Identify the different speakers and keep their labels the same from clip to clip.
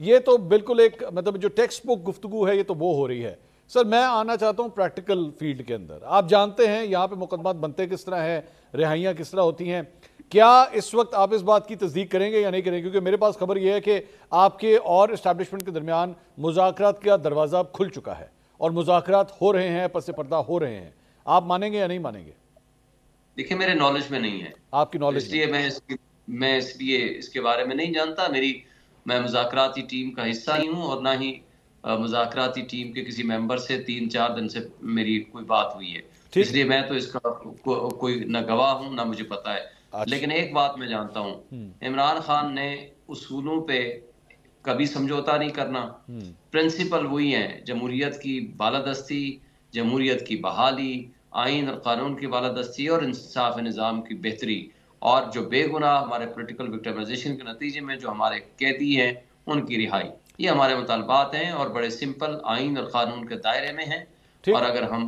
Speaker 1: یہ تو بالکل ایک مطلب جو ٹیکسٹ بک گفتگو ہے یہ تو وہ ہو رہی ہے. سر میں آنا چاہتا ہوں پریکٹیکل فیلڈ کے اندر. آپ جانتے ہیں یہاں پہ مقدمات بنتے کس طرح ہیں, رہائیاں کس طرح ہوتی ہیں. کیا اس وقت آپ اس بات کی تصدیق کریں گے یا نہیں کریں گے؟ کیونکہ میرے پاس خبر یہ ہے کہ آپ کے اور اسٹیبلشمنٹ کے درمیان مذاکرات کا دروازہ اب کھل چکا ہے اور مذاکرات ہو رہے ہیں, پس پردہ ہو رہے ہیں. آپ مانیں گے یا نہیں مانیں گے؟
Speaker 2: دیکھیں میرے نالج میں نہیں ہے.
Speaker 1: آپ کی نالج
Speaker 2: اس لیے میں اس لیے اس کے بارے میں نہیں جانتا. میں مذاکراتی ٹیم کا حصہ نہیں ہوں اور نہ ہی مذاکراتی ٹیم کے کسی ممبر سے 3-4 دن سے میری کوئی بات ہوئی ہے. اس لیے میں تو اس کا کوئی نہ گواہ ہوں نہ مجھے پتا ہے. لیکن ایک بات میں جانتا ہوں, عمران خان نے اصولوں پہ کبھی سمجھوتا نہیں کرنا. پرنسپل وہی ہیں, جمہوریت کی بالادستی, جمہوریت کی بحالی, آئین اور قانون کی بالادستی اور انصاف نظام کی بہتری, اور جو بے گناہ ہمارے پولیٹیکل وکٹمائزیشن کے نتیجے میں جو ہمارے قیدی ہیں ان کی رہائی. یہ ہمارے مطالبات ہیں اور بڑے سمپل آئین اور قانون کے دائرے میں ہیں. اور اگر ہم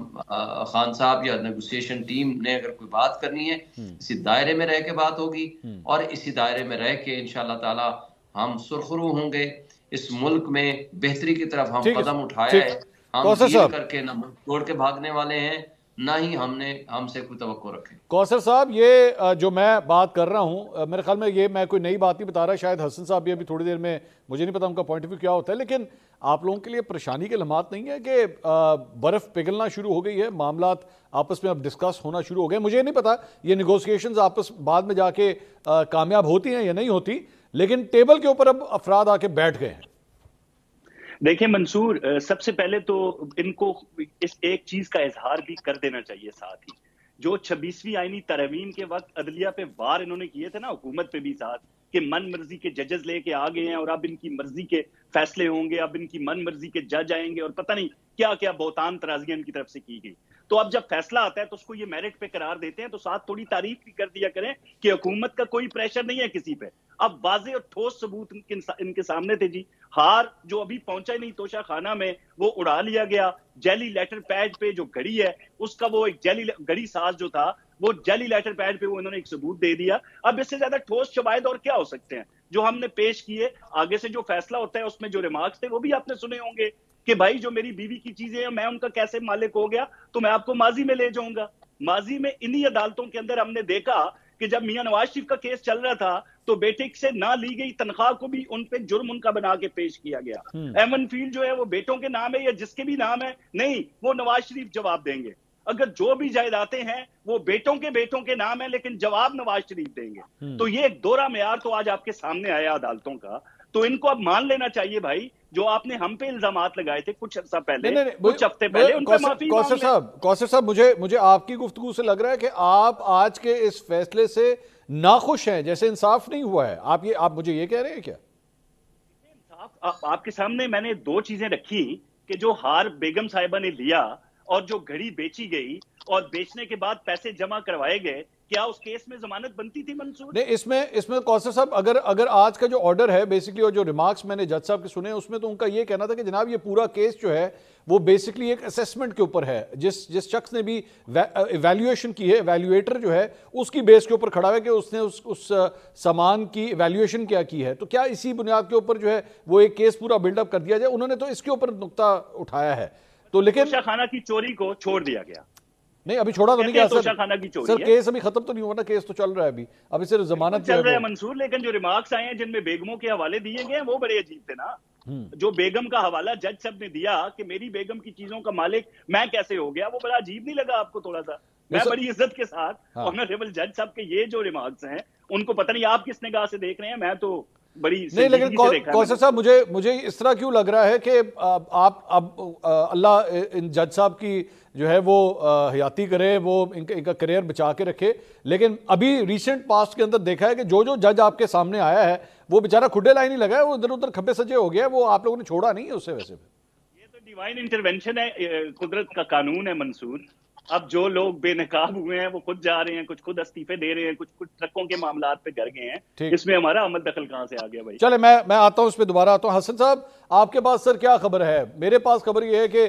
Speaker 2: خان صاحب یا نیگوسیشن ٹیم نے اگر کوئی بات کرنی ہے, اسی دائرے میں رہ کے بات ہوگی اور اسی دائرے میں رہ کے انشاءاللہ تعالی ہم سرخرو ہوں گے. اس ملک میں بہتری کی طرف ہم قدم اٹھایا ہے. ہم ڈیل کر کے نہ توڑ کے بھاگنے والے ہیں, نہ ہی ہم سے کوئی توقع رکھیں.
Speaker 1: کوثر صاحب یہ جو میں بات کر رہا ہوں, میرے خیال میں یہ میں کوئی نئی بات نہیں بتا رہا. شاید حسن صاحب بھی ابھی تھوڑی دیر میں, مجھے نہیں پتا ان کا پوائنٹ آف ویو کیا ہوتا ہے, لیکن آپ لوگوں کے لیے پریشانی کے لمحات نہیں ہے کہ برف پگھلنا شروع ہو گئی ہے, معاملات آپس میں اب ڈسکس ہونا شروع ہو گئے. مجھے نہیں پتا یہ نیگوسیشنز آپس بعد میں جا کے کامیاب ہوتی ہیں یا نہیں ہوتی, لیکن ٹیبل کے اوپر اب افراد آ کے بیٹھ گئے ہیں.
Speaker 3: دیکھیں منصور, سب سے پہلے تو ان کو اس ایک چیز کا اظہار بھی کر دینا چاہیے ساتھ ہی, جو 26ویں آئینی ترمیم کے وقت عدلیہ پہ وار انہوں نے کیے تھے نا, حکومت پہ بھی ساتھ, کہ من مرضی کے ججز لے کے آ گئے ہیں اور اب ان کی مرضی کے فیصلے ہوں گے, اب ان کی من مرضی کے جج آئیں گے, اور پتہ نہیں کیا کیا بہتان ترازیاں ان کی طرف سے کی گئی. تو اب جب فیصلہ آتا ہے تو اس کو یہ میرٹ پہ قرار دیتے ہیں, تو ساتھ تھوڑی تعریف بھی کر دیا کریں کہ حکومت کا کوئی پریشر نہیں ہے کسی پہ. اب واضح اور ٹھوس ثبوت ان کے سامنے تھے جی. ہار جو ابھی پہنچا ہی نہیں توشہ خانہ میں, وہ اڑا لیا گیا. جیلی لیٹر پیڈ پہ جو گھڑی ہے اس کا وہ ایک جیلی گھڑی ساز جو تھا, وہ جیلی لیٹر پیڈ پہ وہ انہوں نے ایک ثبوت دے دیا. اب اس سے زیادہ ٹھوس شواہد اور کیا ہو سکتے ہیں جو ہم نے پیش کیے. آگے سے جو فیصلہ ہوتا ہے اس میں جو ریمارکس تھے وہ بھی آپ نے سنے ہوں گے کہ بھائی جو میری بیوی کی چیزیں ہیں میں ان کا کیسے مالک ہو گیا, تو میں آپ کو ماضی میں لے جاؤں گا. ماضی میں انہی عدالتوں کے اندر ہم نے دیکھا کہ جب میاں نواز شریف کا کیس چل رہا تھا تو بیٹے سے نہ لی گئی تنخواہ کو بھی ان پہ جرم ان کا بنا کے پیش کیا گیا. ایمن فیلڈ جو ہے وہ بیٹوں کے نام ہے یا جس کے بھی نام ہے, نہیں, وہ نواز شریف جواب دیں گے. اگر جو بھی جائیدادیں ہیں وہ بیٹوں کے نام ہیں, لیکن جواب نواز شریف دیں گے. تو یہ ایک دوہرا معیار تو آج آپ کے سامنے آیا عدالتوں کا. تو ان کو اب مان لینا چاہیے بھائی, جو آپ نے ہم پہ الزامات لگائے تھے کچھ عرصہ پہلے, کچھ ہفتے پہلے, ان پہ معافی مانگ لیں.
Speaker 1: کوثر صاحب مجھے آپ کی گفتگو سے لگ رہا ہے کہ آپ آج کے اس فیصلے سے ناخوش ہیں, جیسے انصاف نہیں ہوا ہے. آپ مجھے یہ کہہ رہے ہیں کیا؟
Speaker 3: آپ کے سامنے میں نے 2 چیزیں رکھی کہ جو ہار بیگم صاحبہ نے لیا اور جو گھڑی بیچی گئی اور بیچنے کے بعد پیسے جمع کروائے گئے, کیا اس کیس میں ضمانت بنتی تھی منصور؟
Speaker 1: نہیں, اس میں کوثر صاحب اگر آج کا جو آرڈر ہے بیسکلی, اور جو ریمارکس میں نے جج صاحب کے سنے اس میں تو ان کا یہ کہنا تھا کہ جناب یہ پورا کیس جو ہے وہ بیسکلی ایک اسیسمنٹ کے اوپر ہے. جس شخص نے بھی ایویلیویشن کی ہے, ایویلیویٹر جو ہے اس کی بیس کے اوپر کھڑا ہے کہ اس نے اس سامان کی ایویلیویشن کیا کی ہے. تو کیا اسی بنیاد کے اوپر جو ہے وہ ایک کیس پورا بلڈ اپ کر دیا جائے؟ انہوں نے تو اس کے اوپر نقطہ اٹھایا ہے. تو لیکن
Speaker 3: توشہ خانہ کی چوری کو چھوڑ دیا گیا.
Speaker 1: نہیں, ابھی چھوڑا تو نہیں گیا
Speaker 3: سر,
Speaker 1: کیس ابھی ختم تو نہیں ہوا نا, کیس تو چل رہا ہے ابھی صرف ضمانت
Speaker 3: چل رہا ہے منصور. لیکن جو ریمارکس آئے ہیں جن میں بیگموں کے حوالے دیے گئے ہیں وہ بڑے عجیب تھے نا. جو بیگم کا حوالہ جج صاحب نے دیا کہ میری بیگم کی چیزوں کا مالک میں کیسے ہو گیا, وہ بڑا عجیب نہیں لگا آپ کو تھوڑا سا؟ میں بڑی عزت کے ساتھ آنریبل جج صاحب کے یہ جو ریمارکس ہیں ان کو پتہ نہیں آپ کس نگاہ سے دیکھ رہے ہیں, میں تو نہیں,
Speaker 1: لیکن کوثر صاحب مجھے اس طرح کیوں لگ رہا ہے کہ آپ اب اللہ ان جج صاحب کی جو ہے وہ حیاتی کرے, وہ ان کا کریئر بچا کے رکھے, لیکن ابھی ریسنٹ پاسٹ کے اندر دیکھا ہے کہ جو جج آپ کے سامنے آیا ہے وہ بیچارہ کھڈے لائن ہی لگا ہے, وہ ادھر ادھر کھبے سجے ہو گیا, وہ آپ لوگوں نے چھوڑا نہیں ہے اسے. ویسے
Speaker 3: یہ تو ڈیوائن انٹرونشن ہے, قدرت کا قانون ہے منصور. اب جو لوگ بے نقاب ہوئے ہیں وہ خود جا رہے ہیں, کچھ خود استعفے دے رہے ہیں, کچھ ٹرکوں کے معاملات پہ گھر گئے ہیں. اس میں ہمارا عمل دخل کہاں سے آ گیا بھائی؟
Speaker 1: چلے میں آتا ہوں اس پہ دوبارہ آتا ہوں. حسن صاحب آپ کے پاس سر کیا خبر ہے؟ میرے پاس خبر یہ ہے کہ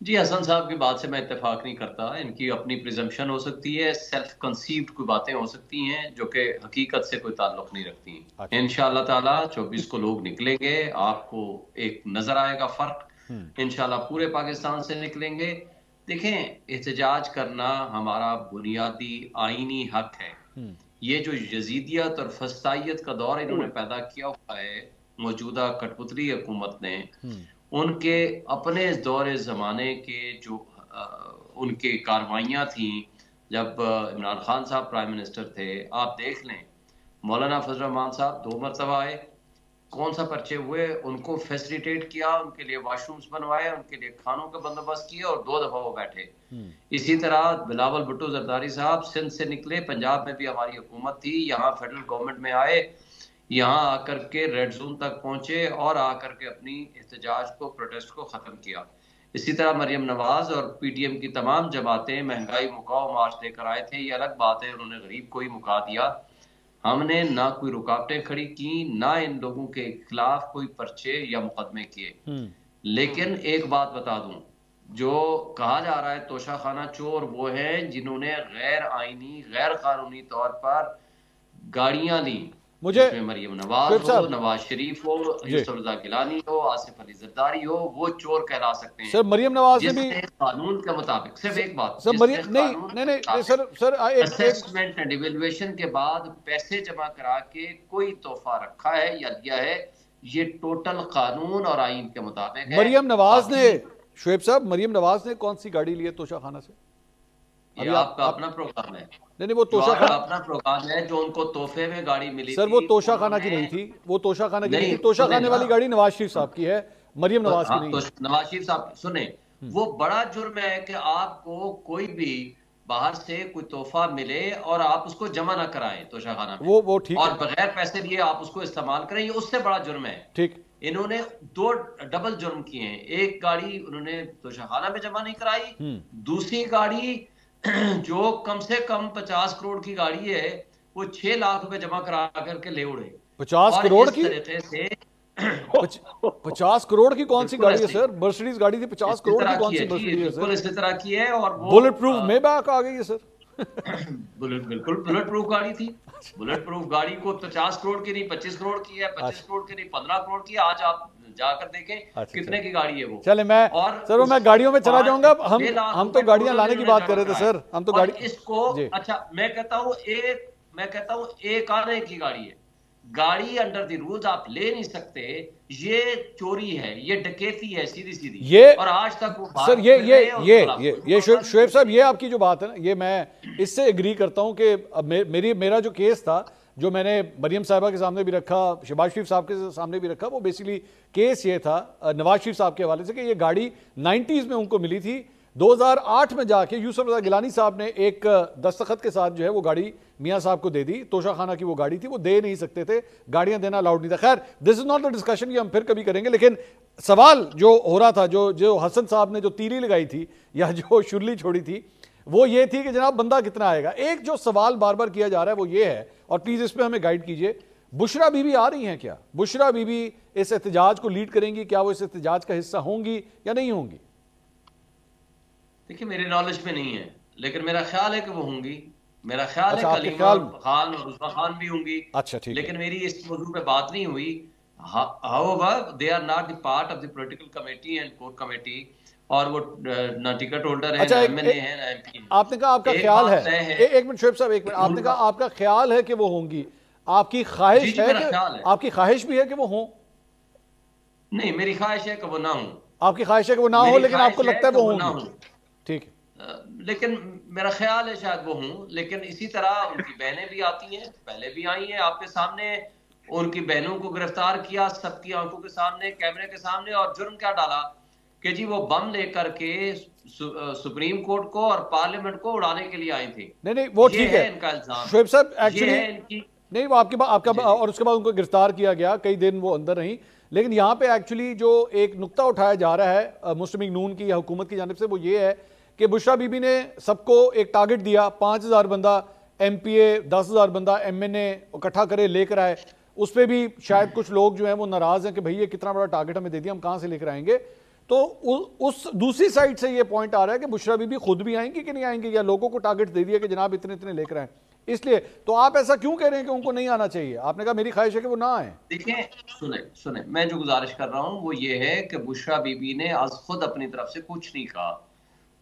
Speaker 2: جی حسن صاحب کی بات سے میں اتفاق نہیں کرتا. ان کی اپنی پریزمپشن ہو سکتی ہے، سیلف کنسیوڈ کوئی باتیں ہو سکتی ہیں جو کہ حقیقت سے کوئی تعلق نہیں رکھتی ہیں. انشاءاللہ تعالی 24 کو لوگ نکلیں گے، آپ کو ایک نظر آئے گا فرق. انشاءاللہ پورے پاکستان سے نکلیں گے. دیکھیں، احتجاج کرنا ہمارا بنیادی آئینی حق ہے. یہ جو یزیدیت اور فسطائیت کا دور انہوں نے پیدا کیا ہوا ہے موجودہ کٹپتلی حکومت نے، ان کے اپنے دور زمانے کے جو ان کی کاروائیاں تھیں جب عمران خان صاحب پرائم منسٹر تھے، آپ دیکھ لیں مولانا فضل الرحمان صاحب 2 مرتبہ آئے، کون سا پرچے ہوئے، ان کو فیسیلیٹیٹ کیا، ان کے لیے واش رومز بنوائے، ان کے لیے کھانوں کا بندوبست کیا، اور 2 دفعہ وہ بیٹھے. اسی طرح بلاول بھٹو زرداری صاحب سندھ سے نکلے، پنجاب میں بھی ہماری حکومت تھی، یہاں فیڈرل گورنمنٹ میں آئے، یہاں آ کر کے ریڈ زون تک پہنچے اور آ کر کے اپنی احتجاج کو، پروٹیسٹ کو ختم کیا. اسی طرح مریم نواز اور پی ٹی ایم کی تمام جماعتیں مہنگائی مکاؤ مارچ لے کر آئے تھے. یہ الگ بات ہے انہوں نے غریب کو ہی مکا دیا. ہم نے نہ کوئی رکاوٹیں کھڑی کی، نہ ان لوگوں کے خلاف کوئی پرچے یا مقدمے کیے. لیکن ایک بات بتا دوں، جو کہا جا رہا ہے توشہ خانہ چور وہ ہیں جنہوں نے غیر آئینی، غیر قانونی طور پر گاڑیاں لی.
Speaker 1: مجھے
Speaker 2: مریم نواز ہو، نواز شریف ہو، یوسف رضا گیلانی ہو، آصف علی زرداری ہو، وہ چور کہلا سکتے ہیں.
Speaker 1: سر مریم نواز نے بھی
Speaker 2: قانون کے مطابق، صرف ایک بات،
Speaker 1: سر نہیں سر
Speaker 2: اسیسمنٹ اینڈ ایویلویشن کے بعد پیسے جمع کرا کے کوئی تحفہ رکھا ہے یا دیا ہے، یہ ٹوٹل قانون اور آئین کے مطابق ہے.
Speaker 1: مریم نواز نے، شعیب صاحب، مریم نواز نے کون سی گاڑی لی ہے توشہ خانہ سے؟
Speaker 2: یہ آپ کا اپنا پروگرام ہے.
Speaker 1: نہیں وہ توشہ خانہ
Speaker 2: اپنا پروگرام ہے جو ان کو تحفے میں گاڑی ملی.
Speaker 1: سر وہ توشہ خانہ کی نہیں تھی، وہ توشہ خانہ کی نہیں تھی. توشہ خانے والی گاڑی نواز شریف صاحب کی ہے، مریم نواز کی نہیں.
Speaker 2: نواز شریف صاحب سنیں، وہ بڑا جرم ہے کہ آپ کو کوئی بھی باہر سے کوئی تحفہ ملے اور آپ اس کو جمع نہ کرائیں توشہ خانہ میں،
Speaker 1: وہ ٹھیک،
Speaker 2: اور بغیر پیسے لیے آپ اس کو استعمال کریں، یہ اس سے بڑا جرم ہے.
Speaker 1: ٹھیک.
Speaker 2: انہوں نے 2 ڈبل جرم کیے ہیں. ایک گاڑی انہوں نے توشہ خانہ میں جمع نہیں کرائی، دوسری گاڑی جو کم سے کم 50 کروڑ کی گاڑی ہے وہ 6 لاکھ روپے جمع کرا کر کے لے اڑے.
Speaker 1: 50 کروڑ کی؟ 50 کروڑ کی کون سی گاڑی ہے سر؟ مرسیڈیز گاڑی تھی. 50 کروڑ کی کون سی مرسیڈیز ہے سر؟
Speaker 2: بالکل اسی طرح کی ہے. اور
Speaker 1: بلٹ پروف میں بیک آ گئی ہے سر.
Speaker 2: بالکل بلٹ پروف گاڑی تھی. بلٹ پروف گاڑی کو 50 کروڑ کی نہیں 25 کروڑ کی ہے، 25 کروڑ کی نہیں 15 کروڑ کی ہے. آج آپ جا کر دیکھیں کتنے کی گاڑی ہے وہ.
Speaker 1: چلے میں گاڑیوں میں چلا جاؤں گا. ہم تو گاڑیاں لانے کی بات کر رہے تھے سر. ہم تو گاڑی
Speaker 2: اس کو، اچھا میں کہتا ہوں ایک آنے کی گاڑی ہے. گاڑی انڈر دی رولز آپ لے نہیں سکتے. یہ چوری ہے، یہ ڈکیتی ہے سیدھی سیدھی. اور آج تک وہ
Speaker 1: سر یہ شعیب صاحب، یہ آپ کی جو بات ہے نا، یہ میں اس سے اگری کرتا ہوں کہ میرا جو کیس تھا، جو میں نے مریم صاحبہ کے سامنے بھی رکھا، شہباز شریف صاحب کے سامنے بھی رکھا، وہ بیسیکلی کیس یہ تھا نواز شریف صاحب کے حوالے سے کہ یہ گاڑی 90s میں ان کو ملی تھی. 2008 میں جا کے یوسف رضا گیلانی صاحب نے ایک دستخط کے ساتھ جو ہے وہ گاڑی میاں صاحب کو دے دی. توشہ خانہ کی وہ گاڑی تھی، وہ دے نہیں سکتے تھے، گاڑیاں دینا الاؤڈ نہیں تھا. خیر دس از ناٹ دا ڈسکشن، یہ ہم پھر کبھی کریں گے. لیکن سوال جو ہو رہا تھا، جو حسن صاحب نے جو تیری لگائی تھی یا جو شرلی چھوڑی تھی، وہ یہ تھی کہ جناب بندہ کتنا آئے گا. ایک جو سوال بار بار کیا جا رہا ہے وہ یہ ہے، اور پلیز اس پہ ہمیں گائیڈ کیجئے، بشرا بی بی آ رہی ہیں کیا؟ بشرا بی بی اس احتجاج کو لیڈ کریں گی؟ کیا وہ اس احتجاج کا حصہ ہوں گی یا نہیں ہوں گی؟
Speaker 2: دیکھیں میرے نالج میں نہیں ہے، لیکن میرا خیال ہے کہ وہ ہوں گی. میرا خیال ہے کلیمہ خان اور عثمان خان بھی ہوں گی.
Speaker 1: اچھا ٹھیک.
Speaker 2: لیکن میری اس موضوع پہ بات نہیں ہوئی. However, they are not the part of the political committee and core committee. اور وہ نہ ٹکٹ ہولڈر ہیں، نہ ایم این اے ہیں، نہ ایم پی ہیں.
Speaker 1: آپ نے کہا آپ کا خیال ہے، ایک منٹ شعیب صاحب، ایک منٹ. آپ نے کہا آپ کا خیال ہے کہ وہ ہوں گی، آپ کی خواہش ہے کہ، آپ کی خواہش بھی ہے کہ وہ ہوں؟
Speaker 2: نہیں، میری خواہش ہے کہ وہ نہ ہوں.
Speaker 1: آپ کی خواہش ہے کہ وہ نہ ہو، لیکن آپ کو لگتا ہے وہ ہوں گی. ٹھیک ہے.
Speaker 2: لیکن میرا خیال ہے شاید وہ ہوں. لیکن اسی طرح ان کی بہنیں بھی آتی ہیں، پہلے بھی آئی ہیں آپ کے سامنے. ان کی بہنوں کو گرفتار کیا سب کی آنکھوں کے سامنے، کیمرے کے سامنے، اور جرم کیا ڈالا کہ جی وہ بم لے کر کے سپریم کورٹ کو اور پارلیمنٹ کو اڑانے کے لیے آئی تھی.
Speaker 1: نہیں وہ ٹھیک ہے
Speaker 2: ان کا الزام.
Speaker 1: شعیب صاحب ایکچولی نہیں، وہ آپ کا اور اس کے بعد ان کو گرفتار کیا گیا، کئی دن وہ اندر رہیں. لیکن یہاں پہ ایکچولی جو ایک نقطہ اٹھایا جا رہا ہے مسلم لیگ نون کی یا حکومت کی جانب سے، وہ یہ ہے کہ بشرا بی بی نے سب کو ایک ٹارگٹ دیا، 5000 بندہ ایم پی اے، 10,000 بندہ ایم این اے اکٹھا کرے لے کر آئے. اس پہ بھی شاید کچھ لوگ جو ہیں وہ ناراض ہیں کہ بھئی یہ کتنا بڑا ٹارگٹ ہمیں دے دیا، ہم کہاں سے لے کر آئیں گے. تو اس دوسری سائڈ سے یہ پوائنٹ آ رہا ہے کہ بشرا بی بی خود بھی آئیں گی کہ نہیں آئیں گی، یا لوگوں کو ٹارگٹ دے دیا کہ جناب اتنے اتنے لے کر آئیں، اس لیے تو آپ ایسا کیوں کہہ رہے ہیں کہ ان کو نہیں آنا چاہیے؟ آپ نے کہا میری خواہش ہے کہ وہ نہ آئیں۔
Speaker 2: دیکھیں سنیں میں جو گزارش کر رہا ہوں وہ یہ ہے کہ بشرا بی بی نے آج خود اپنی طرف سے کچھ نہیں کہا،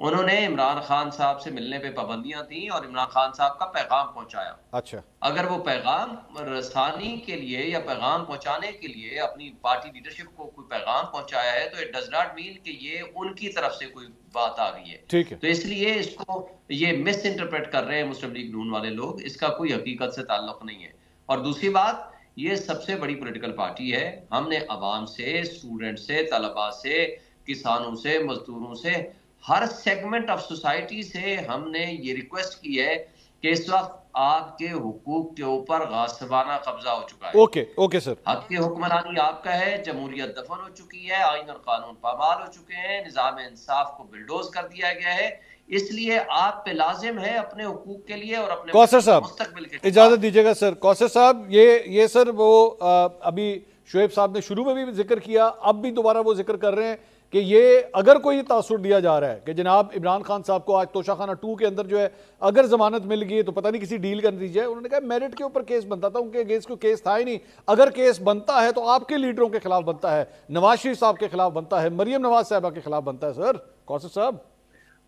Speaker 2: انہوں نے عمران خان صاحب سے ملنے پہ پابندیاں تھیں اور عمران خان صاحب کا پیغام پہنچایا۔
Speaker 1: اچھا،
Speaker 2: اگر وہ پیغام رسانی کے لیے یا پیغام پہنچانے کے لیے اپنی پارٹی لیڈرشپ کو کوئی پیغام پہنچایا ہے تو اٹ ڈز ناٹ مین کہ یہ ان کی طرف سے کوئی بات آ گئی ہے۔
Speaker 1: ٹھیک ہے،
Speaker 2: تو اس لیے اس کو یہ مس انٹرپریٹ کر رہے ہیں مسلم لیگ نون والے لوگ، اس کا کوئی حقیقت سے تعلق نہیں ہے۔ اور دوسری بات، یہ سب سے بڑی پولیٹیکل پارٹی ہے، ہم نے عوام سے، اسٹوڈنٹ سے، طلباء سے، کسانوں سے، مزدوروں سے، ہر سیگمنٹ آف سوسائٹی سے ہم نے یہ ریکویسٹ کی ہے کہ اس وقت آپ کے حقوق کے اوپر غاصبانہ قبضہ ہو چکا ہے۔
Speaker 1: اوکے سر،
Speaker 2: حق کی حکمرانی آپ کا ہے، جمہوریت دفن ہو چکی ہے، آئین اور قانون پامال ہو چکے ہیں، نظام انصاف کو بلڈوز کر دیا گیا ہے، اس لیے آپ پہ لازم ہے اپنے حقوق کے لیے اور اپنے
Speaker 1: کوثر صاحب
Speaker 2: مستقبل کے لیے
Speaker 1: اجازت دیجیے گا سر۔ کوثر صاحب یہ سر وہ ابھی شعیب صاحب نے شروع میں بھی ذکر کیا، اب بھی دوبارہ وہ ذکر کر رہے ہیں کہ یہ اگر کوئی تاثر دیا جا رہا ہے کہ جناب عمران خان صاحب کو آج توشہ خانہ 2 کے اندر جو ہے اگر ضمانت مل گئی تو پتہ نہیں کسی ڈیل کا نتیجہ ہے، انہوں نے کہا میرٹ کے اوپر کیس بنتا تھا، ان کے اگینسٹ کوئی کیس تھا ہی نہیں، اگر کیس بنتا ہے تو آپ کے لیڈروں کے خلاف بنتا ہے، نواز شریف صاحب کے خلاف بنتا ہے، مریم نواز صاحبہ کے خلاف بنتا ہے۔ سر کوثر صاحب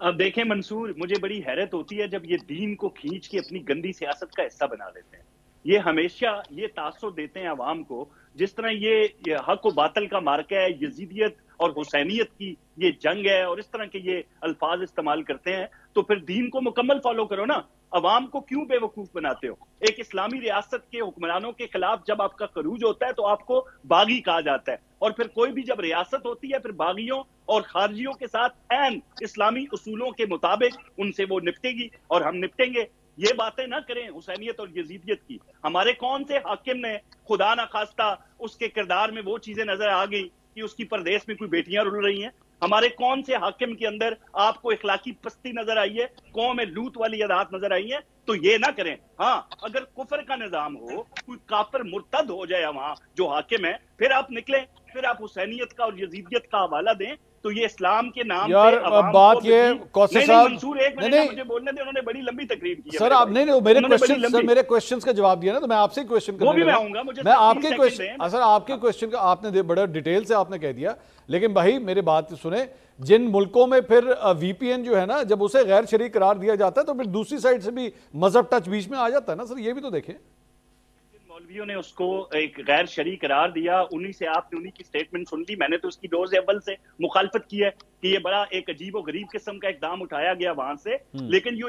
Speaker 3: اب دیکھیں منصور، مجھے بڑی حیرت ہوتی ہے جب یہ دین کو کھینچ کے اپنی گندی سیاست کا حصہ بنا لیتے ہیں۔ یہ ہمیشہ یہ تاثر دیتے ہیں عوام کو، جس طرح یہ حق و باطل کا مارکہ ہے، یزیدیت اور حسینیت کی یہ جنگ ہے، اور اس طرح کے یہ الفاظ استعمال کرتے ہیں، تو پھر دین کو مکمل فالو کرو نا، عوام کو کیوں بے وقوف بناتے ہو؟ ایک اسلامی ریاست کے حکمرانوں کے خلاف جب آپ کا خروج ہوتا ہے تو آپ کو باغی کہا جاتا ہے، اور پھر کوئی بھی جب ریاست ہوتی ہے پھر باغیوں اور خارجیوں کے ساتھ عین اسلامی اصولوں کے مطابق ان سے وہ نپٹے گی اور ہم نپٹیں گے۔ یہ باتیں نہ کریں حسینیت اور یزیدیت کی۔ ہمارے کون سے حاکم نے خدا نہ خواستہ اس کے کردار میں وہ چیزیں نظر آ گئی کہ اس کی پردیس میں کوئی بیٹیاں رل رہی ہیں؟ ہمارے کون سے حاکم کے اندر آپ کو اخلاقی پستی نظر آئی ہے، قوم لوط والی عادات نظر آئی ہیں؟ تو یہ نہ کریں۔ ہاں، اگر کفر کا نظام ہو، کوئی کافر مرتد ہو جائے وہاں جو حاکم ہے، پھر آپ نکلیں، پھر آپ حسینیت کا اور یزیدیت کا حوالہ دیں، تو یہ اسلام کے نام
Speaker 1: یار بات یہ کوثر صاحب
Speaker 3: منصور ایک منٹ مجھے بولنے دیں، انہوں نے بڑی لمبی تقریر کی ہے
Speaker 1: سر۔ آپ نے میرے کوشچنز کا جواب دیا نا، تو میں آپ سے کوشچن کرنے لگا، میں آپ کے کوشچن، سر آپ کے کوشچن کا آپ نے بڑا ڈیٹیل سے آپ نے کہہ دیا، لیکن بھائی میرے بات سنیں، جن ملکوں میں پھر وی پی این جو ہے نا جب اسے غیر شرعی قرار دیا جاتا ہے تو پھر دوسری سائڈ سے بھی مذہب ٹچ بیچ میں آ جاتا ہے نا سر، یہ بھی تو دیکھیں۔
Speaker 3: مولویوں نے اس کو ایک غیر شرعی قرار دیا، انہی سے آپ نے انہی کی سٹیٹمنٹ سن لی، میں نے تو اس کی روز اول سے مخالفت کی ہے کہ یہ بڑا ایک عجیب و غریب قسم کا اقدام اٹھایا گیا وہاں سے، لیکن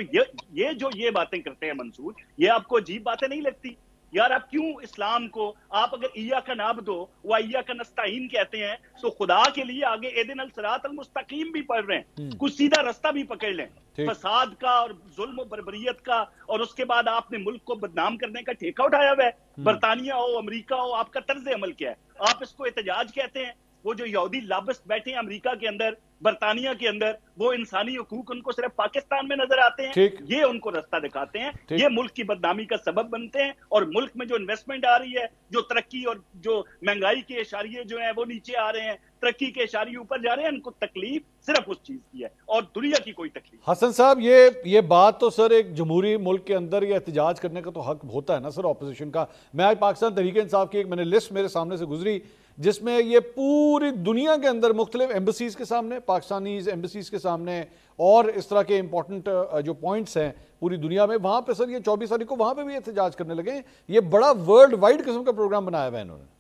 Speaker 3: یہ باتیں کرتے ہیں منصور، یہ آپ کو عجیب باتیں نہیں لگتی؟ یار آپ کیوں اسلام کو، آپ اگر ایاک نعبد و ایاک نستعین کہتے ہیں تو خدا کے لیے آگے اہدنا الصراط المستقیم بھی پڑھ رہے ہیں، کچھ سیدھا رستہ بھی پکڑ لیں۔ فساد کا اور ظلم و بربریت کا، اور اس کے بعد آپ نے ملک کو بدنام کرنے کا ٹھیکہ اٹھایا ہوا ہے۔ برطانیہ ہو، امریکہ ہو، آپ کا طرز عمل کیا ہے؟ آپ اس کو احتجاج کہتے ہیں؟ وہ جو یہودی لابسٹ بیٹھے ہیں امریکہ کے اندر، برطانیہ کے اندر، وہ انسانی حقوق ان کو صرف پاکستان میں نظر آتے ہیں، یہ ان کو رستہ دکھاتے ہیں، یہ ملک کی بدنامی کا سبب بنتے ہیں، اور ملک میں جو انویسٹمنٹ آ رہی ہے، جو ترقی اور جو مہنگائی کے اشاریے جو ہیں وہ نیچے آ رہے ہیں، ترقی کے اشاریے اوپر جا رہے ہیں، ان کو تکلیف صرف اس چیز کی ہے اور دنیا کی کوئی تکلیف۔
Speaker 1: حسن صاحب یہ بات تو سر ایک جمہوری ملک کے اندر یہ احتجاج کرنے کا تو حق ہوتا ہے نا سر اپوزیشن کا۔ میں آج پاکستان تحریک انصاف کی ایک میں نے لسٹ میرے سامنے سے گزری جس میں یہ پوری دنیا کے اندر مختلف ایمبیسیز کے سامنے، پاکستانیز ایمبیسیز کے سامنے، اور اس طرح کے امپورٹنٹ جو پوائنٹس ہیں پوری دنیا میں، وہاں پہ سر یہ 24 تاریخ کو وہاں پہ بھی احتجاج کرنے لگے ہیں۔ یہ بڑا ورلڈ وائڈ قسم کا پروگرام بنایا ہوا ہے انہوں نے۔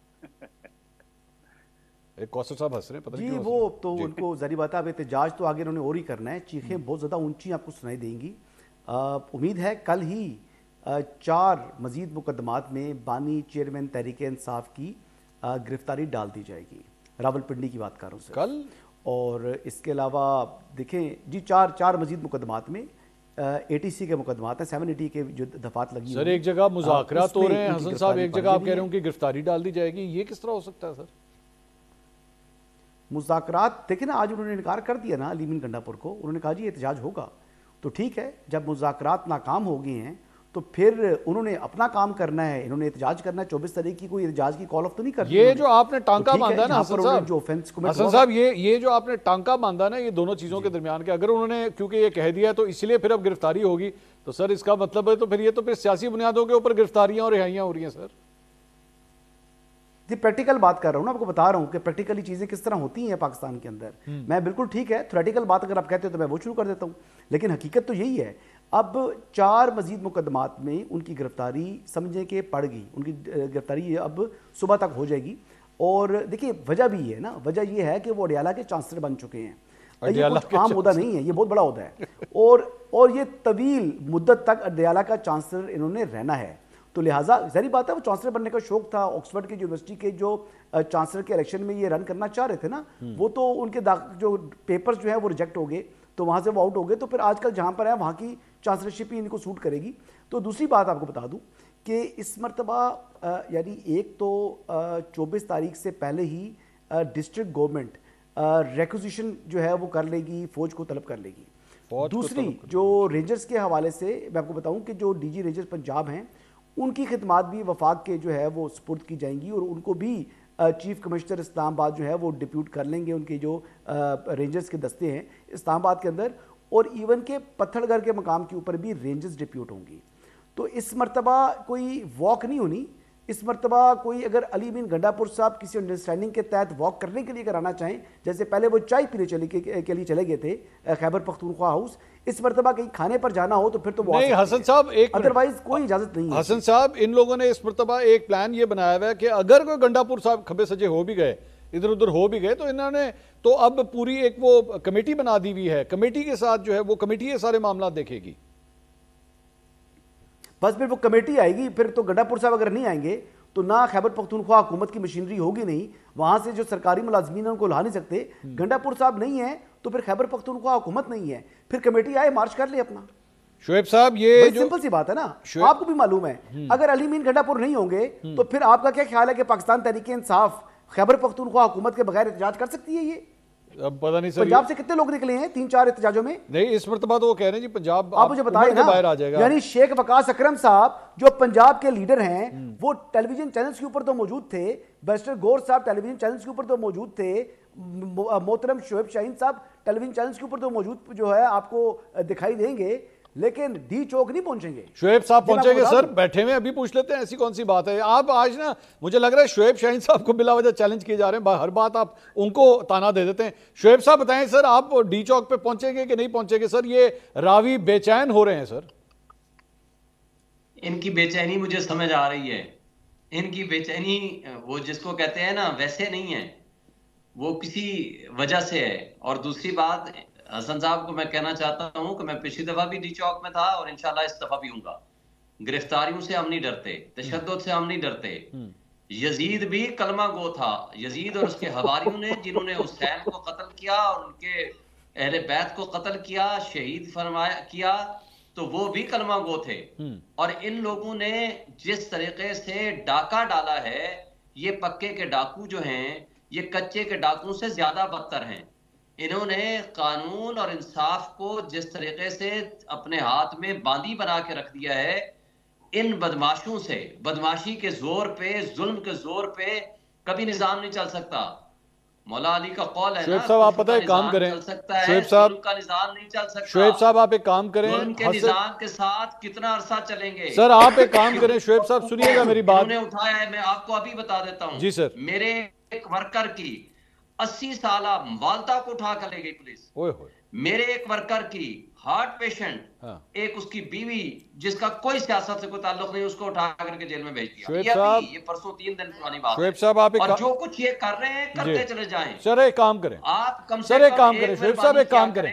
Speaker 1: ایک کوثر صاحب ہنس رہے ہیں، پتہ نہیں کیوں۔
Speaker 4: وہ تو ان کو ظاہری بات ہے، اب احتجاج تو آگے انہوں نے اور ہی کرنا ہے، چیخیں بہت زیادہ اونچی آپ کو سنائی دیں گی۔ امید ہے کل ہی 4 مزید مقدمات میں بانی چیئرمین تحریک انصاف کی گرفتاری ڈال دی جائے گی، راول پنڈی کی بات کر رہا ہوں سر
Speaker 1: کل،
Speaker 4: اور اس کے علاوہ دیکھیں جی 4 مزید مقدمات میں ATC کے مقدمات ہیں، 780 کے جو دفعات لگی
Speaker 1: سر ایک جگہ مذاکرات ہو رہے ہیں حسن صاحب، ایک جگہ آپ کہہ رہے ہوں کہ گرفتاری ڈال دی جائے گی، یہ کس طرح ہو سکتا ہے سر؟
Speaker 4: مذاکرات دیکھیں نا، آج انہوں نے انکار کر دیا نا علی امین گنڈا پور کو، انہوں نے کہا جی احتجاج ہوگا، تو ٹھیک ہے، جب مذاکرات ناکام ہو گئے ہیں تو پھر انہوں نے اپنا کام کرنا ہے, انہوں نے احتجاج کرنا ہے. 24 تاریخ کی کوئی احتجاج کی کال آف تو نہیں کرتی.
Speaker 1: یہ جو آپ نے ٹانکا باندھا نا حسن صاحب, یہ جو آپ نے ٹانکا باندھا نا یہ دونوں چیزوں کے درمیان کے, اگر انہوں نے کیونکہ یہ کہہ دیا تو اس لیے پھر اب گرفتاری ہوگی, تو سر اس کا مطلب ہے تو پھر یہ تو پھر سیاسی بنیادوں کے اوپر گرفتاریاں اور رہائیاں ہو رہی ہیں سر.
Speaker 4: جی پریکٹیکل بات کر رہا ہوں نا, آپ کو بتا رہا ہوں کہ پریکٹیکلی چیزیں کس طرح ہوتی ہیں پاکستان کے اندر. میں بالکل ٹھیک ہے, تھیوریٹیکل بات اگر آپ کہتے ہو تو میں وہ شروع کر دیتا ہوں, لیکن حقیقت تو یہی ہے. اب 4 مزید مقدمات میں ان کی گرفتاری سمجھیں کہ پڑ گئی, ان کی گرفتاری اب صبح تک ہو جائے گی. اور دیکھیے وجہ بھی یہ ہے نا, وجہ یہ ہے کہ وہ اڈیالہ کے چانسلر بن چکے ہیں. یہ کچھ عام عہدہ نہیں ہے, یہ بہت بڑا عہدہ ہے, اور یہ طویل مدت تک اڈیالہ کا چانسلر انہوں نے رہنا ہے. تو لہٰذا ظاہری بات ہے وہ چانسلر بننے کا شوق تھا. آکسفورڈ کی یونیورسٹی کے جو چانسلر کے الیکشن میں یہ رن کرنا چاہ رہے تھے نا, وہ تو ان کے جو پیپرز جو ہیں وہ ریجیکٹ ہو گئے, تو وہاں سے وہ آؤٹ ہو گئے. تو پھر آج کل جہاں پر ہے وہاں کی چانسلرشپ ہی ان کو سوٹ کرے گی. تو دوسری بات آپ کو بتا دوں کہ اس مرتبہ یعنی ایک تو 24 تاریخ سے پہلے ہی ڈسٹرکٹ گورنمنٹ ریکوزیشن جو ہے وہ کر لے گی, فوج کو طلب کر لے گی. دوسری جو رینجرز کے حوالے سے میں آپ کو بتاؤں کہ جو ڈی جی رینجرز پنجاب ہیں ان کی خدمات بھی وفاق کے جو ہے وہ سپرد کی جائیں گی, اور ان کو بھی چیف کمشنر اسلام آباد جو ہے وہ ڈپیوٹ کر لیں گے. ان کے جو رینجرز کے دستے ہیں اسلام آباد کے اندر, اور ایون کے پتھر گڑھ کے مقام کے اوپر بھی رینجرز ڈپیوٹ ہوں گی. تو اس مرتبہ کوئی واک نہیں ہونی. اس مرتبہ کوئی اگر علی امین گنڈا پور صاحب کسی انڈرسٹینڈنگ کے تحت واک کرنے کے لیے اگر آنا چاہیں, جیسے پہلے وہ چائے پینے کے لیے چلے گئے تھے خیبر پختونخوا ہاؤس, اس مرتبہ کہیں کھانے پر جانا ہو تو پھر تو وہ
Speaker 1: نہیں. حسن صاحب ایک
Speaker 4: ادروائز کوئی اجازت نہیں ہے.
Speaker 1: حسن صاحب ان لوگوں نے اس مرتبہ ایک پلان یہ بنایا ہوا ہے کہ اگر کوئی گنڈا پور صاحب کھبے سجے ہو بھی گئے, ادھر ادھر ہو بھی گئے, تو انہوں نے تو اب پوری ایک وہ کمیٹی بنا دی ہوئی ہے. کمیٹی کے ساتھ جو ہے وہ کمیٹی یہ سارے معاملات دیکھے گی.
Speaker 4: بس پھر وہ کمیٹی آئے گی. پھر تو گنڈا پور صاحب اگر نہیں آئیں گے تو نہ خیبر پختونخوا حکومت کی مشینری ہوگی نہیں, وہاں سے جو سرکاری ملازمین ہیں ان کو لا نہیں سکتے. گنڈا پور صاحب نہیں ہیں تو پھر خیبر پختونخوا حکومت نہیں ہے, پھر کمیٹی آئے مارچ کر لے اپنا.
Speaker 1: شعیب صاحب یہ جو
Speaker 4: سمپل سی بات ہے نا, آپ کو بھی معلوم ہے اگر علی امین گنڈا پور نہیں ہوں گے تو پھر آپ کا کیا خیال ہے کہ پاکستان تحریک انصاف خیبر پختونخوا حکومت کے بغیر احتجاج کر سکتی ہے؟ یہ
Speaker 1: اب پتہ نہیں سر
Speaker 4: پنجاب سے کتنے لوگ نکلے ہیں 3-4 احتجاجوں میں؟
Speaker 1: نہیں اس مرتبہ تو وہ کہہ رہے ہیں جی پنجاب
Speaker 4: آپ مجھے بتائیں نا,
Speaker 1: باہر آ جائے گا.
Speaker 4: یعنی شیخ وقاص اکرم صاحب جو پنجاب کے لیڈر ہیں وہ ٹیلی ویژن چینلز کے اوپر تو موجود تھے, بیرسٹر گور صاحب ٹیلی ویژن چینلز کے اوپر تو موجود تھے, محترم شعیب شاہین صاحب ٹیلی ویژن چینلز کے اوپر تو موجود جو ہے آپ کو دکھائی دیں گے, لیکن ڈی چوک نہیں پہنچیں گے.
Speaker 1: شعیب صاحب پہنچیں گے سر, بیٹھے ہوئے ابھی پوچھ لیتے ہیں, ایسی کون سی بات ہے. آپ آج نا مجھے لگ رہا ہے شعیب شاہین صاحب کو بلا وجہ چیلنج کیے جا رہے ہیں, ہر بات آپ ان کو تانا دے دیتے ہیں. شعیب صاحب بتائیں سر, آپ ڈی چوک پہ پہنچیں گے کہ نہیں پہنچیں گے؟ سر یہ راوی بے چین ہو رہے ہیں سر.
Speaker 2: ان کی بے چینی مجھے سمجھ آ رہی ہے. ان کی بے چینی وہ جس کو کہتے ہیں نا ویسے نہیں ہے, وہ کسی وجہ سے ہے. اور دوسری بات حسن صاحب کو میں کہنا چاہتا ہوں کہ میں پچھلی دفعہ بھی ڈی چوک میں تھا اور انشاءاللہ اس دفعہ بھی ہوں گا. گرفتاریوں سے ہم نہیں ڈرتے, تشدد سے ہم نہیں ڈرتے. یزید بھی کلمہ گو تھا. یزید اور اس کے حواریوں نے جنہوں نے حسین کو قتل کیا اور ان کے اہل بیت کو قتل کیا, شہید فرمایا کیا, تو وہ بھی کلمہ گو تھے. اور ان لوگوں نے جس طریقے سے ڈاکہ ڈالا ہے, یہ پکے کے ڈاکو جو ہیں یہ کچے کے ڈاکوں سے زیادہ بدتر ہیں. انہوں نے قانون اور انصاف کو جس طریقے سے اپنے ہاتھ میں باندھی بنا کے رکھ دیا ہے, ان بدماشوں سے بدماشی کے زور پہ, ظلم کے زور پہ کبھی نظام نہیں چل سکتا. مولا علی کا قول ہے نا,
Speaker 1: شعیب صاحب آپ پتہ ہے کام کریں,
Speaker 2: شعیب صاحب کا نظام نہیں چل سکتا.
Speaker 1: شعیب صاحب آپ ایک کام کریں,
Speaker 2: ظلم کے نظام کے ساتھ کتنا عرصہ چلیں گے؟
Speaker 1: سر آپ ایک کام کریں, شعیب صاحب سنیے گا میری بات.
Speaker 2: انہوں نے اٹھایا ہے, میں آپ کو ابھی بتا دیتا ہوں.
Speaker 1: جی سر.
Speaker 2: میرے ایک ورکر کی 80 سالہ والدہ کو اٹھا کر لے گئی پولیس. میرے ایک ورکر کی ہارٹ پیشنٹ, ایک اس کی بیوی جس کا کوئی سیاست سے کوئی تعلق نہیں, اس کو اٹھا کر کے جیل میں بھیج دیا. یہ پرسوں 3 دن پرانی بات ہے. اور جو کچھ یہ کر رہے ہیں کرتے چلے جائیں.
Speaker 1: سر ایک کام کریں,
Speaker 2: آپ کم سے
Speaker 1: سر ایک کام
Speaker 2: کم
Speaker 1: کریں, شعیب صاحب ایک کام کریں,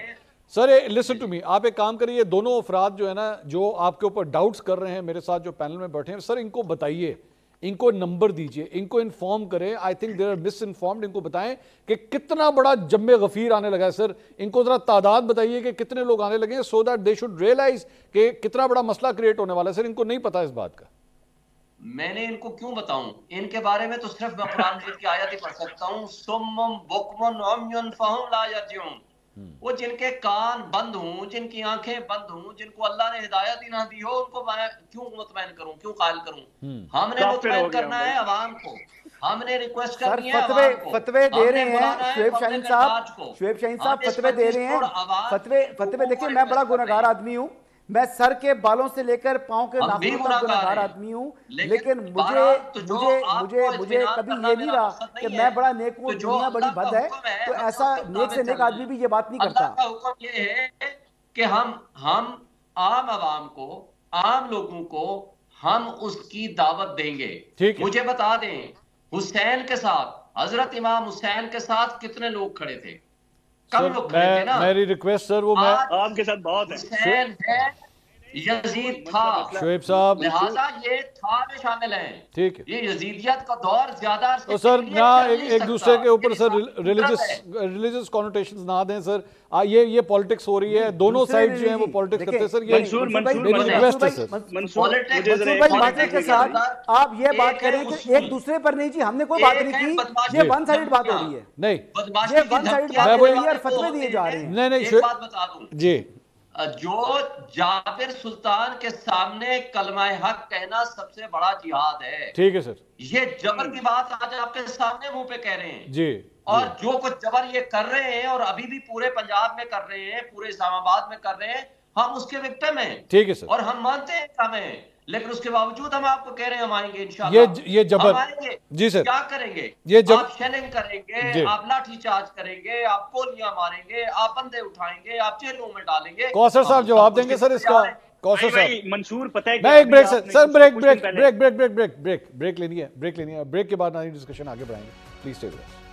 Speaker 1: سر لسن ٹو می, آپ ایک کام کریے, دونوں افراد جو ہے نا جو آپ کے اوپر ڈاؤٹس کر رہے ہیں میرے ساتھ جو پینل میں بیٹھے ہیں, سر ان کو بتائیے, ان کو نمبر دیجئے, ان کو انفارم کریں. I think they are misinformed. ان کو بتائیں کہ کتنا بڑا جم غفیر آنے لگا ہے. سر ان کو ذرا تعداد بتائیے کہ کتنے لوگ آنے لگے ہیں, so that they should realise کہ کتنا بڑا مسئلہ کریٹ ہونے والا ہے. سر ان کو نہیں پتا اس بات کا.
Speaker 2: میں نے ان کو کیوں بتاؤں؟ ان کے بارے میں تو صرف میں قرآن مجید کی آیت ہی پڑھ سکتا ہوں, سمم بکمن عمیٌ فہم لا یرجعون. وہ جن کے کان بند ہوں، جن کی آنکھیں بند ہوں، جن کو اللہ نے ہدایت ہی نہ دی ہو، ان کو میں کیوں مطمئن کروں، کیوں قائل کروں؟ ہم نے مطمئن کرنا ہے عوام کو، ہم نے ریکویسٹ کرنی ہے عوام کو،
Speaker 4: فتوے دے رہے ہیں شعیب شاہین صاحب فتوے دے رہے ہیں، فتوے دیکھیں میں بڑا گنہگار آدمی ہوں، میں سر کے بالوں سے لے کر پاؤں کے ناخنوں تک گنہگار آدمی ہوں، لیکن مجھے کبھی یہ نہیں رہا کہ میں بڑا نیک ہوں، دنیا بڑی بد ہے، تو ایسا نیک سے نیک آدمی بھی یہ بات نہیں کرتا۔
Speaker 2: اللہ کا حکم یہ ہے کہ ہم عام عوام کو، عام لوگوں کو ہم اس کی دعوت دیں گے۔ مجھے بتا دیں حسین کے ساتھ، حضرت امام حسین کے ساتھ کتنے لوگ کھڑے تھے؟ کم لوگ کھڑے تھے نا۔
Speaker 1: میری ریکویسٹ سر، وہ میں
Speaker 3: آپ کے ساتھ بہت ہے،
Speaker 2: حسین ہے، یزید تھا،
Speaker 1: شعیب صاحب
Speaker 2: لہٰذا یہ تھا میں شامل ہیں۔
Speaker 1: ٹھیک ہے،
Speaker 2: یہ یزیدیت کا دور زیادہ
Speaker 1: تو سر نہ ایک دوسرے کے اوپر سر ریلیجس کونوٹیشنز نہ دیں سر، یہ پالیٹکس ہو رہی ہے، دونوں سائڈ جو ہیں وہ پالیٹکس کرتے ہیں سر، یہ میری ریکویسٹ ہے سر۔
Speaker 4: منصور بھائی معذرت کے ساتھ آپ یہ بات کریں کہ ایک دوسرے پر نہیں، جی ہم نے کوئی بات نہیں کی، یہ ون سائڈ بات ہو رہی ہے،
Speaker 1: نہیں
Speaker 4: یہ ون سائڈ بات ہو رہی ہے اور فتوے دیے جا رہے ہیں۔
Speaker 1: نہیں
Speaker 2: ایک بات بتا دوں
Speaker 1: جی،
Speaker 2: جو جابر سلطان کے سامنے کلمہ حق کہنا سب سے بڑا جہاد ہے،
Speaker 1: ٹھیک ہے سر،
Speaker 2: یہ جبر کی بات آج آپ کے سامنے منہ پہ کہہ رہے ہیں
Speaker 1: جی،
Speaker 2: اور جو کچھ جبر یہ کر رہے ہیں اور ابھی بھی پورے پنجاب میں کر رہے ہیں، پورے اسلام آباد میں کر رہے ہیں، ہم اس کے وکٹم ہیں،
Speaker 1: ٹھیک ہے سر،
Speaker 2: اور ہم مانتے ہیں کہ ہمیں، لیکن اس کے باوجود ہم آپ کو کہہ رہے ہیں ہم آئیں گے انشاءاللہ،
Speaker 1: یہ جبر،
Speaker 2: ہم آئیں گے،
Speaker 1: جی سر،
Speaker 2: کیا کریں گے؟
Speaker 1: یہ جب
Speaker 2: آپ شیلنگ کریں گے، آپ لاٹھی چارج کریں گے، آپ گولیاں ماریں گے، آپ بندے اٹھائیں گے، آپ جیلوں میں ڈالیں گے۔
Speaker 1: کوثر صاحب جواب دیں گے سر اس کا؟ کوثر صاحب
Speaker 3: منصور پتہ ہے
Speaker 1: میں ایک بریک سر، بریک لینی ہے، بریک کے بعد نئی ڈسکشن آگے بڑھائیں گے، پلیز اسٹے ود اس۔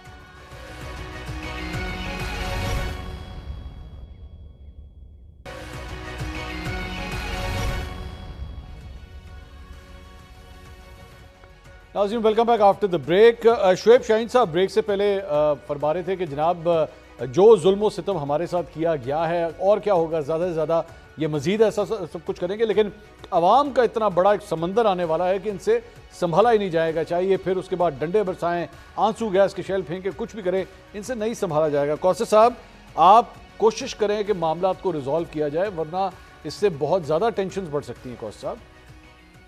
Speaker 1: ناظرین welcome back after the break. Shoaib Shaheen صاحب بریک سے پہلے فرما رہے تھے کہ جناب جو ظلم و ستم ہمارے ساتھ کیا گیا ہے اور کیا ہوگا، زیادہ سے زیادہ یہ مزید ایسا سب کچھ کریں گے، لیکن عوام کا اتنا بڑا ایک سمندر آنے والا ہے کہ ان سے سنبھالا ہی نہیں جائے گا، چاہیے پھر اس کے بعد ڈنڈے برسائیں، آنسو گیس کے شیل پھینکیں، کچھ بھی کریں، ان سے نہیں سنبھالا جائے گا۔ کوثر صاحب آپ کوشش کریں کہ معاملات کو ریزالو کیا جائے، ورنہ اس سے بہت زیادہ ٹینشنز بڑھ سکتی ہیں۔ کوثر صاحب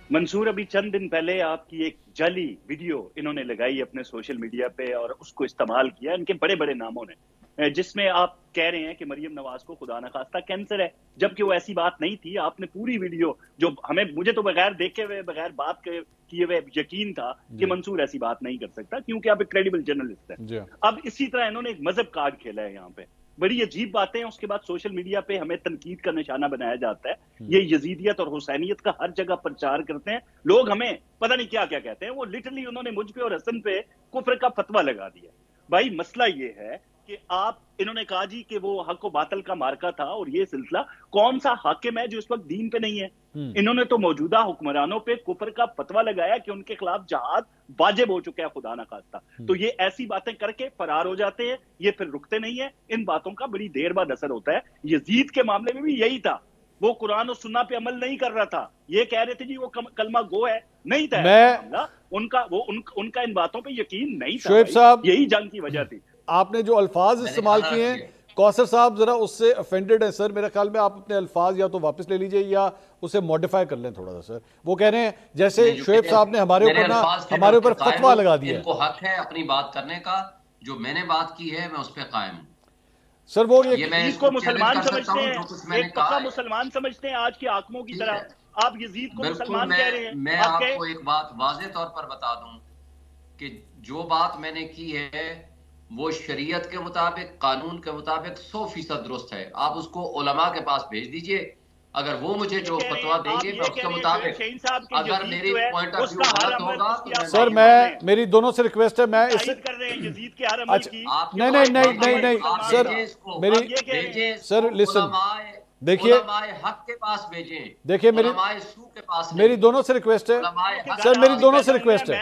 Speaker 3: منصور ابھی چند دن پہلے آپ کی ایک جعلی ویڈیو انہوں نے لگائی اپنے سوشل میڈیا پہ اور اس کو استعمال کیا ان کے بڑے بڑے ناموں نے، جس میں آپ کہہ رہے ہیں کہ مریم نواز کو خدا نخواستہ کینسر ہے، جبکہ وہ ایسی بات نہیں تھی۔ آپ نے پوری ویڈیو جو مجھے تو بغیر دیکھے ہوئے، بغیر بات کیے ہوئے یقین تھا کہ منصور ایسی بات نہیں کر سکتا کیونکہ آپ ایک کریڈیبل جرنلسٹ ہیں۔ اب اسی طرح انہوں نے ایک مذہب کارڈ کھیلا ہے یہاں پہ، بڑی عجیب باتیں ہیں، اس کے بعد سوشل میڈیا پہ ہمیں تنقید کا نشانہ بنایا جاتا ہے۔ یہ یزیدیت اور حسینیت کا ہر جگہ پرچار کرتے ہیں لوگ، ہمیں پتہ نہیں کیا کیا کہتے ہیں۔ وہ لٹرلی انہوں نے مجھ پہ اور حسن پہ کفر کا فتویٰ لگا دیا۔ بھائی مسئلہ یہ ہے کہ انہوں نے کہا جی کہ وہ حق و باطل کا مارکا تھا، اور یہ سلسلہ کون سا حاکم ہے جو اس وقت دین پہ نہیں ہے؟ انہوں نے تو موجودہ حکمرانوں پہ کفر کا فتویٰ لگایا کہ ان کے خلاف جہاد واجب ہو چکا ہے خدا نخواستہ، تو یہ ایسی باتیں کر کے فرار ہو جاتے ہیں، یہ پھر رکتے نہیں ہیں، ان باتوں کا بڑی دیر بعد اثر ہوتا ہے۔ یزید کے معاملے میں بھی یہی تھا، وہ قرآن و سنہ پہ عمل نہیں کر رہا تھا، یہ کہہ رہے تھے جی وہ کلمہ گو ہے، نہیں تھا ان کا ان باتوں پہ یقین نہیں تھا۔
Speaker 1: شعیب صاحب
Speaker 3: یہی جنگ کی وجہ تھی۔
Speaker 1: آپ نے جو الفاظ استعمال کیے ہیں کوثر صاحب ذرا اس سے افینڈڈ ہیں سر، میرے خیال میں آپ اپنے الفاظ یا تو واپس لے لیجئے یا اسے موڈیفائی کر لیں تھوڑا سا سر۔ وہ کہہ رہے ہیں جیسے شعیب صاحب نے ہمارے اوپر فتویٰ لگا دیا ہے۔
Speaker 2: ان کو حق ہے اپنی بات کرنے کا، جو میں نے بات کی ہے میں اس پہ قائم ہوں
Speaker 1: سر۔ وہ
Speaker 3: یزید کو مسلمان سمجھتے ہیں، ایک پکا مسلمان سمجھتے ہیں آج کے حاکموں کی طرح، آپ یزید کو مسلمان کہہ رہے ہیں۔
Speaker 2: میں آپ کو ایک بات واضح طور پر بتا دوں کہ جو بات میں نے کی ہے وہ شریعت کے مطابق، قانون کے مطابق 100% درست ہے۔ آپ اس کو علماء کے پاس بھیج دیجئے، اگر وہ مجھے جو فتویٰ دیں گے میں اس کے مطابق، اگر میری پوائنٹ آف ویو غلط ہوگا تو
Speaker 1: سر میری دونوں سے ریکویسٹ ہے، میں اس نہیں سر، میری سر لسن، دیکھیے
Speaker 2: حق کے پاس بھیجیں،
Speaker 1: دیکھیے میری دونوں سے ریکویسٹ ہے سر، میری دونوں سے ریکویسٹ ہے،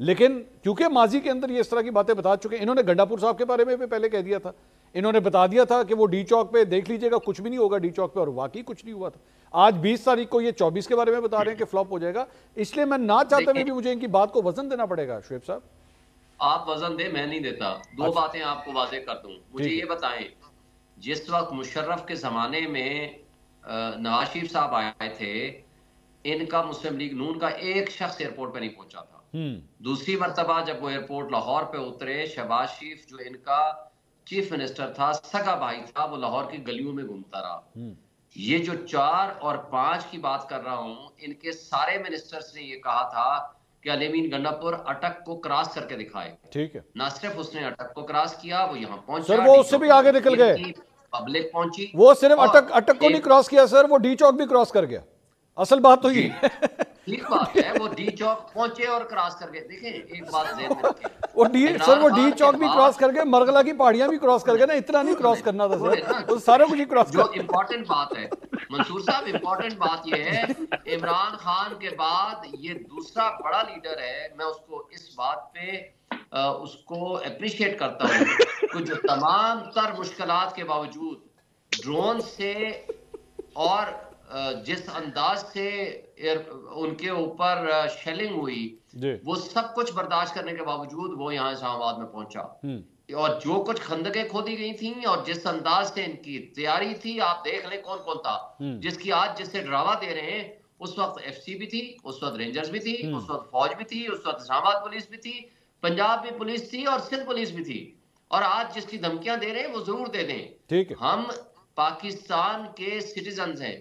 Speaker 1: لیکن کیونکہ ماضی کے اندر یہ اس طرح کی باتیں بتا چکے ہیں، انہوں نے گنڈاپور صاحب کے بارے میں بھی پہلے کہہ دیا تھا، انہوں نے بتا دیا تھا کہ وہ ڈی چوک پہ دیکھ لیجئے گا کچھ بھی نہیں ہوگا ڈی چوک پہ، اور واقعی کچھ نہیں ہوا تھا۔ آج 20 تاریخ کو یہ 24 کے بارے میں بتا رہے ہیں کہ فلاپ ہو جائے گا، اس لیے میں نہ چاہتے ہوئے بھی مجھے ان کی بات کو وزن دینا پڑے گا۔ شعیب صاحب
Speaker 2: آپ وزن دیں، میں نہیں دیتا۔ دو باتیں آپ کو واضح کر دوں، مجھے یہ بتائیں جس وقت مشرف کے زمانے میں نواز شریف صاحب آئے تھے، ان کا مسلم لیگ نون کا ایک شخص ایئرپورٹ پہ نہیں پہنچا تھا۔ دوسری مرتبہ جب وہ ایئرپورٹ لاہور پہ اترے، شہباز شریف جو ان کا چیف منسٹر تھا، سگا بھائی تھا، وہ لاہور کی گلیوں میں گھومتا رہا۔ یہ جو 4 اور 5 کی بات کر رہا ہوں، ان کے سارے منسٹرز نے یہ کہا تھا کہ علیم گنڈاپور اٹک کو کراس کر کے دکھائے۔
Speaker 1: ٹھیک ہے،
Speaker 2: نہ صرف اس نے اٹک کو کراس کیا، وہ یہاں پہنچا،
Speaker 1: سر وہ اس سے بھی آگے نکل گئے،
Speaker 2: پبلک پہنچی،
Speaker 1: وہ صرف اٹک کو نہیں کراس کیا سر، وہ ڈی چوک بھی کراس کر گیا۔ اصل بات تو یہ
Speaker 2: ٹھیک بات ہے، وہ ڈی چوک پہنچے اور کراس کر گئے۔ دیکھیں ایک بات ذہن میں رکھیں،
Speaker 1: وہ ڈی چوک بھی کراس کر گئے، مرغلہ کی پہاڑیاں بھی کراس کر گئے نا، اتنا نہیں کراس کرنا تھا سر، سارے کچھ ہی کراس کر۔
Speaker 2: جو امپورٹنٹ بات ہے منصور صاحب، امپورٹنٹ بات یہ ہے عمران خان کے بعد یہ دوسرا بڑا لیڈر ہے، میں اس کو اس بات پہ اس کو اپریشیٹ کرتا ہوں کہ جو تمام تر مشکلات کے باوجود ڈرون سے اور جس انداز سے ان کے اوپر شیلنگ ہوئی، وہ سب کچھ برداشت کرنے کے باوجود وہ یہاں اسلام آباد میں پہنچا، اور جو کچھ خندقیں کھودی گئی تھیں اور جس انداز سے ان کی تیاری تھی، آپ دیکھ لیں کون کون تھا جس کی آج جس سے ڈراوا دے رہے ہیں۔ اس وقت ایف سی بھی تھی، اس وقت رینجرز بھی تھی، اس وقت فوج بھی تھی، اس وقت اسلام آباد پولیس بھی تھی، پنجاب بھی پولیس تھی اور سندھ پولیس بھی تھی، اور آج جس کی دھمکیاں دے رہے ہیں وہ ضرور دے دیں۔ ہم پاکستان کے سٹیزنز ہیں،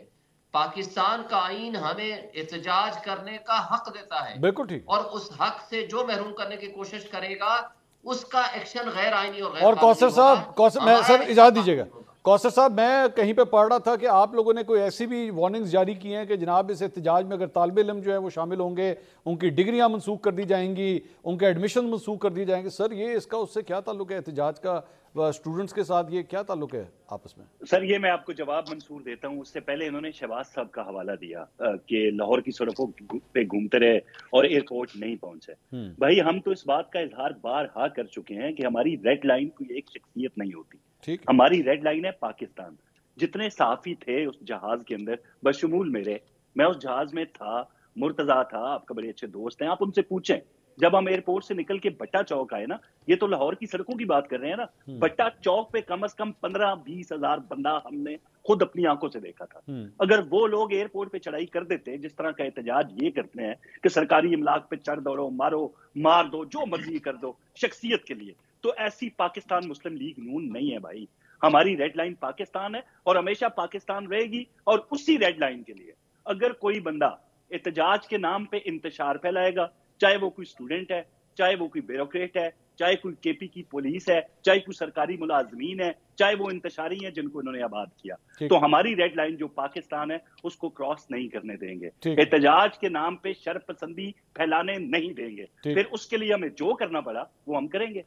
Speaker 2: پاکستان کا آئین ہمیں احتجاج کرنے کا حق دیتا ہے،
Speaker 1: بالکل ٹھیک،
Speaker 2: اور اس حق سے جو محروم کرنے کی کوشش کرے گا اس کا ایکشن غیر آئینی اور غیر
Speaker 1: اور کوثر
Speaker 2: قانونی ہوگا۔
Speaker 1: صاحب، میں سر اجازت دیجیے گا، کوثر صاحب میں کہیں پہ پڑھ رہا تھا کہ آپ لوگوں نے کوئی ایسی بھی وارننگز جاری کی ہیں کہ جناب اس احتجاج میں اگر طالب علم جو ہے وہ شامل ہوں گے، ان کی ڈگریاں منسوخ کر دی جائیں گی، ان کے ایڈمیشن منسوخ کر دی جائیں گے۔ سر یہ اس کا اس سے کیا تعلق ہے احتجاج کا، اسٹوڈنٹس کے ساتھ یہ کیا تعلق ہے آپس میں؟
Speaker 3: سر یہ میں آپ کو جواب منصور دیتا ہوں۔ اس سے پہلے انہوں نے شہباز صاحب کا حوالہ دیا کہ لاہور کی سڑکوں پہ گھومتے رہے اور ایئرپورٹ نہیں پہنچے۔ بھائی ہم تو اس بات کا اظہار بارہا کر چکے ہیں کہ ہماری ریڈ لائن کوئی ایک شخصیت نہیں ہوتی، ہماری ریڈ لائن ہے پاکستان۔ جتنے صحافی تھے اس جہاز کے اندر بشمول میرے، میں اس جہاز میں تھا، مرتضیٰ تھا، آپ کا بڑے اچھے دوست ہیں، آپ ان سے پوچھیں جب ہم ایئرپورٹ سے نکل کے بٹا چوک آئے نا، یہ تو لاہور کی سڑکوں کی بات کر رہے ہیں نا، بٹا چوک پہ کم از کم 15-20 ہزار بندہ ہم نے خود اپنی آنکھوں سے دیکھا تھا۔ اگر وہ لوگ ایئرپورٹ پہ چڑھائی کر دیتے جس طرح کا احتجاج یہ کرتے ہیں کہ سرکاری املاک پہ چڑھ دوڑو، مارو، مار دو، جو مرضی کر دو شخصیت کے لیے، تو ایسی پاکستان مسلم لیگ نون نہیں ہے بھائی۔ ہماری ریڈ لائن پاکستان ہے اور ہمیشہ پاکستان رہے گی، اور اسی ریڈ لائن کے لیے اگر کوئی بندہ احتجاج کے نام پہ انتشار پھیلائے گا، چاہے وہ کوئی اسٹوڈنٹ ہے، چاہے وہ کوئی بیوروکریٹ ہے، چاہے کوئی کے پی کی پولیس ہے، چاہے کوئی سرکاری ملازمین ہے، چاہے وہ انتشاری ہیں جن کو انہوں نے آباد کیا، تو ہماری ریڈ لائن جو پاکستان ہے اس کو کراس نہیں کرنے دیں گے، احتجاج کے نام پہ شر پسندی پھیلانے نہیں دیں گے، پھر اس کے لیے ہمیں جو کرنا پڑا وہ ہم کریں گے۔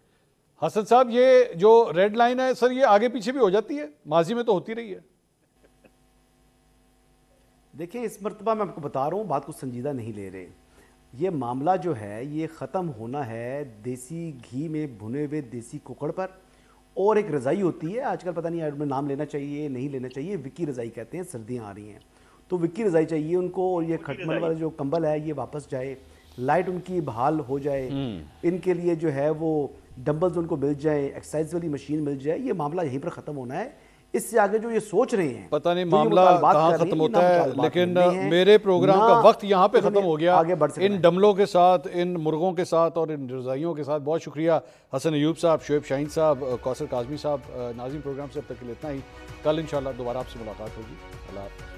Speaker 1: حسن صاحب یہ جو ریڈ لائن ہے سر، یہ آگے پیچھے بھی ہو جاتی ہے، ماضی میں تو ہوتی رہی ہے۔
Speaker 4: دیکھیں اس مرتبہ میں آپ کو بتا رہا ہوں، بات کو سنجیدہ نہیں لے رہے۔ یہ معاملہ جو ہے یہ ختم ہونا ہے دیسی گھی میں بھنے ہوئے دیسی ککڑ پر، اور ایک رضائی ہوتی ہے، آج کل پتہ نہیں نام لینا چاہیے نہیں لینا چاہیے، وکی رضائی کہتے ہیں، سردیاں آ رہی ہیں تو وکی رضائی چاہیے ان کو، اور یہ کھٹمل والا جو کمبل ہے یہ واپس جائے، لائٹ ان کی بحال ہو جائے، ان کے لیے جو ہے وہ ڈمبلز ان کو مل جائیں، ایکسرسائز والی مشین مل جائے، یہ معاملہ یہیں پر ختم ہونا ہے۔ اس سے آگے جو یہ سوچ رہے ہیں
Speaker 1: پتہ نہیں معاملہ کہاں ختم ہوتا ہے، لیکن میرے پروگرام کا وقت یہاں پہ ختم ہو گیا۔ ان ڈملوں کے ساتھ، ان مرغوں کے ساتھ اور ان رضائیوں کے ساتھ بہت شکریہ حسن ایوب صاحب، شعیب شاہین صاحب، کوثر کاظمی صاحب۔ ناظرین پروگرام سے اب تک کے لیے اتنا ہی، کل انشاءاللہ دوبارہ آپ سے ملاقات ہوگی۔ اللہ حافظ۔